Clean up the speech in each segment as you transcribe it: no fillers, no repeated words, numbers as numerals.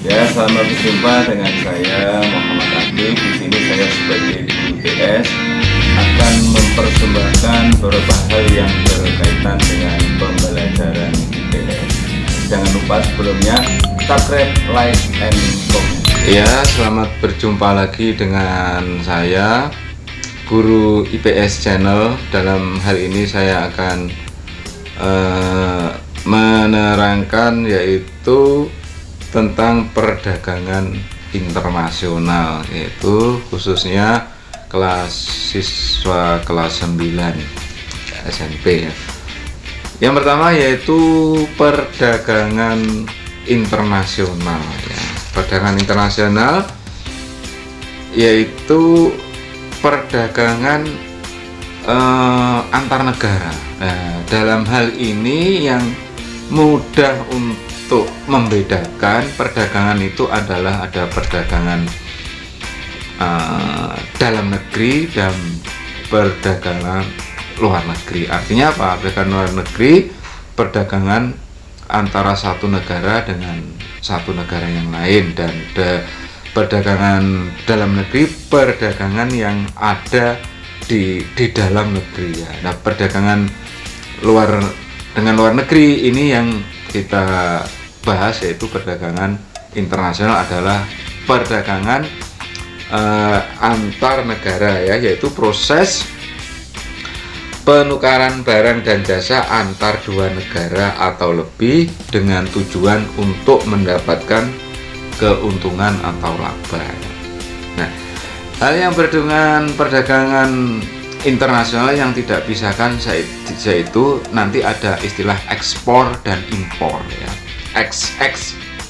Ya, selamat berjumpa dengan saya Muhammad Akil. Di sini saya sebagai guru IPS akan mempersembahkan beberapa hal yang berkaitan dengan pembelajaran IPS. Jangan lupa sebelumnya subscribe, like, and comment. Ya, selamat berjumpa lagi dengan saya Guru IPS Channel. Dalam hal ini saya akan menerangkan yaitu tentang perdagangan internasional, yaitu khususnya siswa kelas 9 SMP ya. Yang pertama yaitu perdagangan internasional ya. Perdagangan internasional yaitu perdagangan antar negara. Nah, dalam hal ini yang mudah untuk membedakan perdagangan itu adalah ada perdagangan dalam negeri dan perdagangan luar negeri. Artinya apa? Perdagangan luar negeri, perdagangan antara satu negara dengan satu negara yang lain, dan perdagangan dalam negeri, perdagangan yang ada di dalam negeri ya. Nah, perdagangan luar negeri ini yang kita bahas, yaitu perdagangan internasional adalah perdagangan antar negara ya, yaitu proses penukaran barang dan jasa antar dua negara atau lebih dengan tujuan untuk mendapatkan keuntungan atau laba. Nah, hal yang berhubungan perdagangan internasional yang tidak pisahkan yaitu nanti ada istilah ekspor dan impor ya. X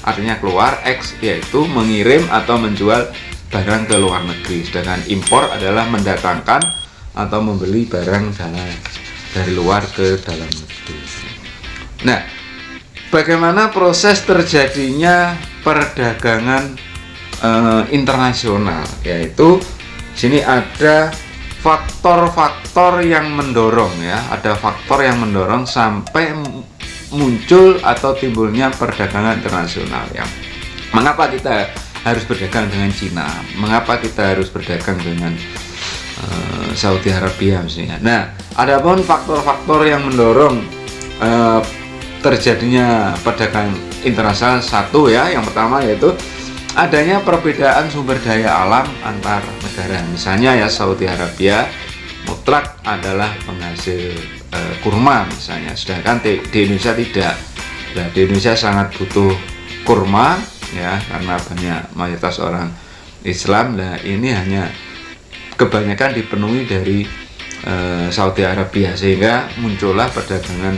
artinya keluar, X yaitu mengirim atau menjual barang ke luar negeri, sedangkan impor adalah mendatangkan atau membeli barang dari luar ke dalam negeri. Nah, bagaimana proses terjadinya perdagangan internasional? Yaitu sini ada faktor-faktor yang mendorong ya, ada faktor yang mendorong sampai muncul atau timbulnya perdagangan internasional ya. Mengapa kita harus berdagang dengan Cina? Mengapa kita harus berdagang dengan Saudi Arabia misalnya? Nah, adapun faktor-faktor yang mendorong terjadinya perdagangan internasional, satu ya, yang pertama yaitu adanya perbedaan sumber daya alam antar negara. Misalnya ya, Saudi Arabia mutlak adalah penghasil kurma misalnya, sedangkan di Indonesia tidak. Nah, di Indonesia sangat butuh kurma ya, karena banyak mayoritas orang Islam. Nah, ini hanya kebanyakan dipenuhi dari Saudi Arabia, sehingga muncullah perdagangan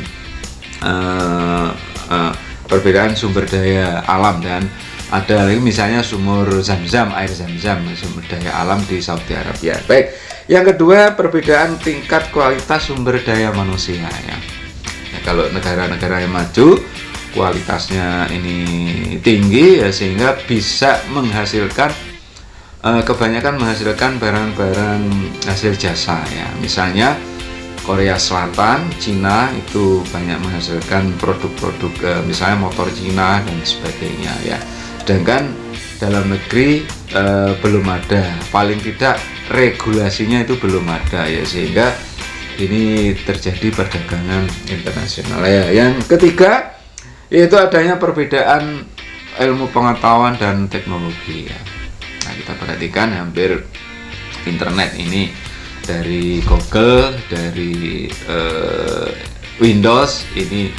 perbedaan sumber daya alam. Dan ada lagi misalnya sumur Zam-Zam, air Zam-Zam, sumber daya alam di Saudi Arabia. Baik, yang kedua perbedaan tingkat kualitas sumber daya manusia ya. Nah, kalau negara-negara yang maju kualitasnya ini tinggi ya, sehingga bisa menghasilkan kebanyakan menghasilkan barang-barang hasil jasa ya. Misalnya Korea Selatan, Cina itu banyak menghasilkan produk-produk misalnya motor Cina dan sebagainya ya. Sedangkan dalam negeri belum ada, paling tidak regulasinya itu belum ada ya, sehingga ini terjadi perdagangan internasional ya. Yang ketiga yaitu adanya perbedaan ilmu pengetahuan dan teknologi ya. Nah, kita perhatikan hampir internet ini dari Google, dari Windows, ini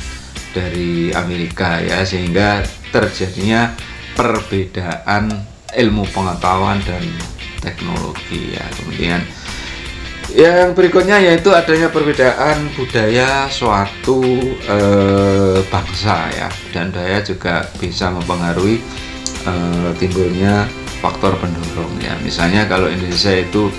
dari Amerika ya, sehingga terjadinya perbedaan ilmu pengetahuan dan teknologi ya. Kemudian yang berikutnya yaitu adanya perbedaan budaya suatu bangsa ya, dan budaya juga bisa mempengaruhi timbulnya faktor pendorong ya. Misalnya kalau Indonesia itu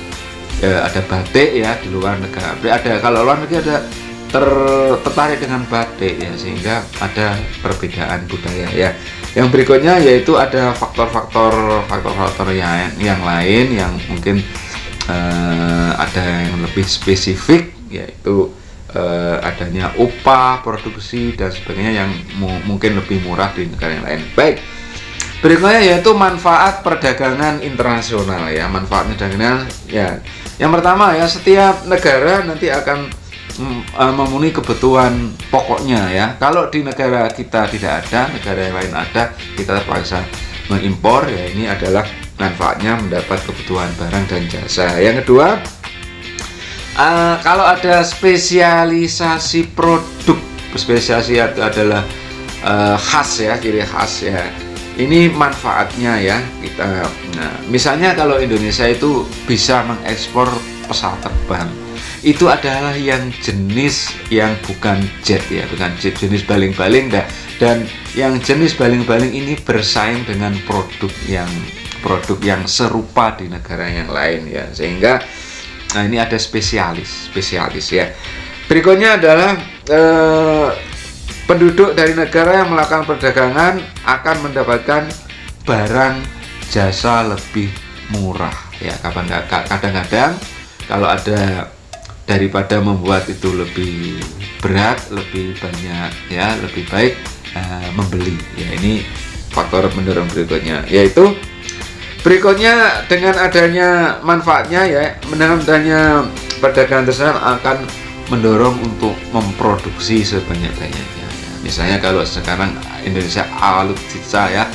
ada batik ya di luar negara, kalau luar negeri ada tertarik dengan batik ya, sehingga ada perbedaan budaya ya. Yang berikutnya yaitu ada faktor-faktor yang lain yang mungkin ada yang lebih spesifik, yaitu adanya upah, produksi dan sebagainya yang mungkin lebih murah di negara yang lain. Baik, Berikutnya yaitu manfaat perdagangan internasional ya. Manfaat perdagangan ya. Yang pertama ya, setiap negara nanti akan memenuhi kebutuhan pokoknya ya. Kalau di negara kita tidak ada, negara yang lain ada, kita terpaksa mengimpor ya. Ini adalah manfaatnya mendapat kebutuhan barang dan jasa. Yang kedua, kalau ada spesialisasi produk, spesialisasi itu adalah khas ya, ciri khas ya. Ini manfaatnya ya kita. Nah, misalnya kalau Indonesia itu bisa mengekspor pesawat terbang, itu adalah yang jenis yang bukan jet ya, bukan jet, jenis baling-baling dan yang jenis baling-baling ini bersaing dengan produk yang serupa di negara yang lain ya, sehingga nah ini ada spesialis ya. Berikutnya adalah penduduk dari negara yang melakukan perdagangan akan mendapatkan barang jasa lebih murah ya. Kadang-kadang kalau ada, daripada membuat itu lebih berat, lebih banyak ya, lebih baik membeli ya. Ini faktor pendorong berikutnya, yaitu berikutnya dengan adanya manfaatnya ya, dengan adanya perdagangan tersebut akan mendorong untuk memproduksi sebanyak-banyaknya. Misalnya kalau sekarang Indonesia alutsista ya,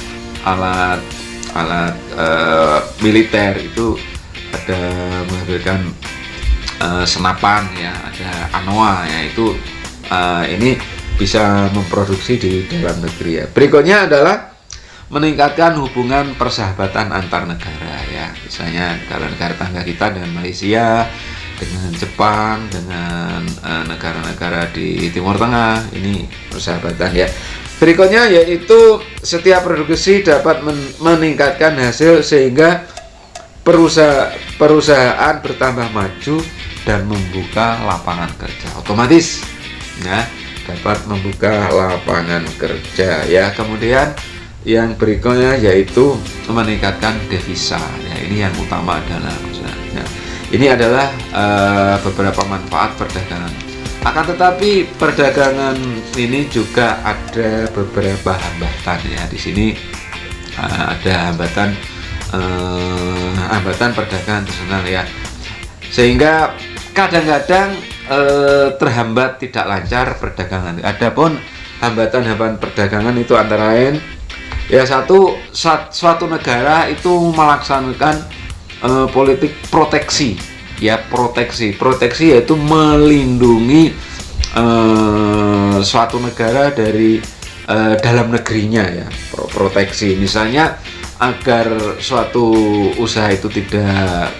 alat militer itu ada menghasilkan senapan ya, ada ANOA ya, itu ini bisa memproduksi di dalam negeri ya. Berikutnya adalah meningkatkan hubungan persahabatan antar negara ya. Misalnya kalau negara tangga kita dengan Malaysia, dengan Jepang, dengan negara-negara di Timur Tengah, ini persahabatan ya. Berikutnya yaitu setiap produksi dapat meningkatkan hasil sehingga perusahaan bertambah maju dan membuka lapangan kerja. Otomatis ya, dapat membuka lapangan kerja ya. Kemudian yang berikutnya yaitu meningkatkan devisa ya. Ini yang utama adalah ya. Ini adalah beberapa manfaat perdagangan. Akan tetapi perdagangan ini juga ada beberapa hambatan ya. Di sini ada hambatan perdagangan internasional ya. Sehingga kadang-kadang terhambat, tidak lancar perdagangan. Adapun hambatan perdagangan itu antara lain ya, suatu negara itu melaksanakan politik proteksi ya. Proteksi yaitu melindungi suatu negara dari dalam negerinya ya. Proteksi misalnya agar suatu usaha itu tidak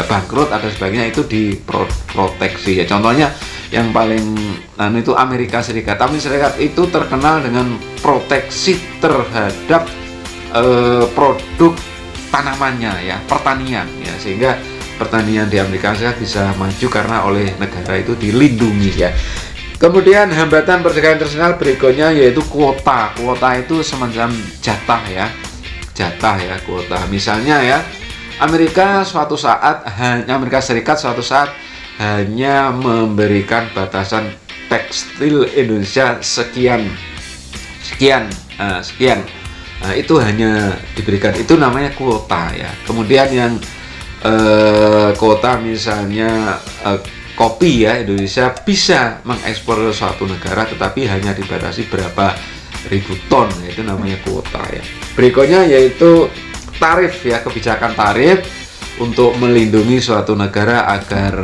bangkrut atau sebagainya, itu diproteksi ya. Contohnya yang paling itu Amerika Serikat. Amerika Serikat itu terkenal dengan proteksi terhadap produk tanamannya ya, pertanian ya, sehingga pertanian di Amerika Serikat bisa maju karena oleh negara itu dilindungi ya. Kemudian hambatan perdagangan internasional berikutnya yaitu kuota. Kuota itu semacam jatah ya, kuota. Misalnya ya, Amerika Serikat suatu saat hanya memberikan batasan tekstil Indonesia sekian. Nah, itu hanya diberikan, itu namanya kuota ya. Kemudian yang kuota misalnya kopi ya, Indonesia bisa mengekspor ke suatu negara tetapi hanya dibatasi berapa ribu ton ya, itu namanya kuota ya. Berikutnya yaitu tarif ya, kebijakan tarif untuk melindungi suatu negara agar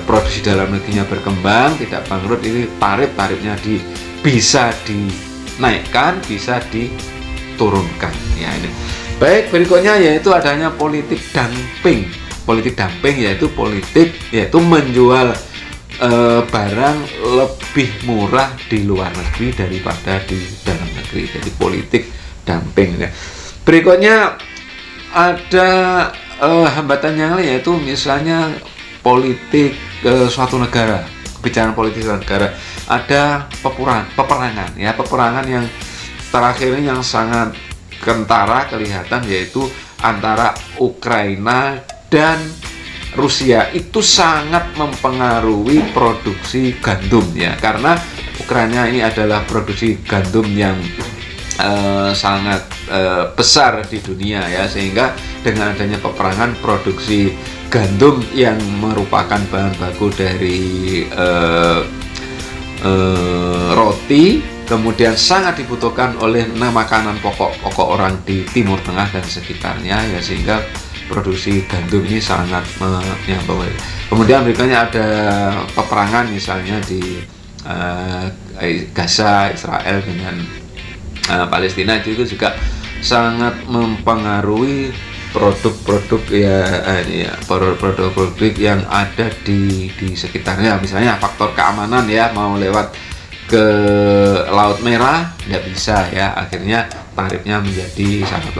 produksi dalam negerinya berkembang, tidak bangkrut. Ini tarifnya bisa dinaikkan, bisa diturunkan ya. Ini baik. Berikutnya yaitu adanya politik dumping yaitu menjual barang lebih murah di luar negeri daripada di dalam negeri. Jadi politik dumping ya. Berikutnya ada hambatan yang lain yaitu misalnya politik suatu negara, kebijakan politik suatu negara. Ada peperangan ya, peperangan yang terakhir ini yang sangat kentara kelihatan, yaitu antara Ukraina dan Rusia. Itu sangat mempengaruhi produksi gandum ya, karena Ukraina ini adalah produksi gandum yang sangat besar di dunia ya, sehingga dengan adanya peperangan produksi gandum yang merupakan bahan baku dari roti kemudian sangat dibutuhkan oleh makanan pokok orang di Timur Tengah dan sekitarnya ya, sehingga produksi gandum ini sangat menyambung. Kemudian berikutnya ada peperangan misalnya di Gaza, Israel dengan Palestina, itu juga sangat mempengaruhi produk-produk produk-produk yang ada di sekitarnya. Misalnya faktor keamanan ya, mau lewat ke Laut Merah nggak bisa ya, akhirnya tarifnya menjadi sangat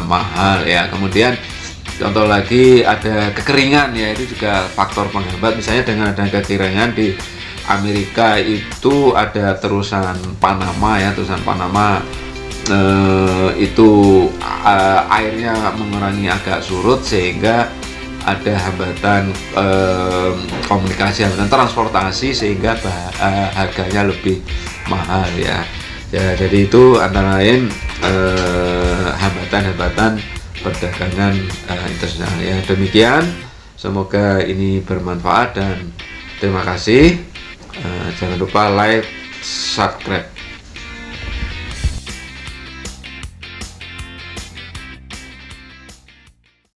mahal ya. Kemudian contoh lagi ada kekeringan ya, itu juga faktor penghambat. Misalnya dengan ada kekeringan di Amerika itu ada terusan Panama ya, itu airnya mengurangi agak surut, sehingga ada hambatan komunikasi, hambatan transportasi, sehingga harganya lebih mahal ya. Jadi itu antara lain hambatan-hambatan perdagangan internasional ya. Demikian, semoga ini bermanfaat dan terima kasih. Jangan lupa like, subscribe.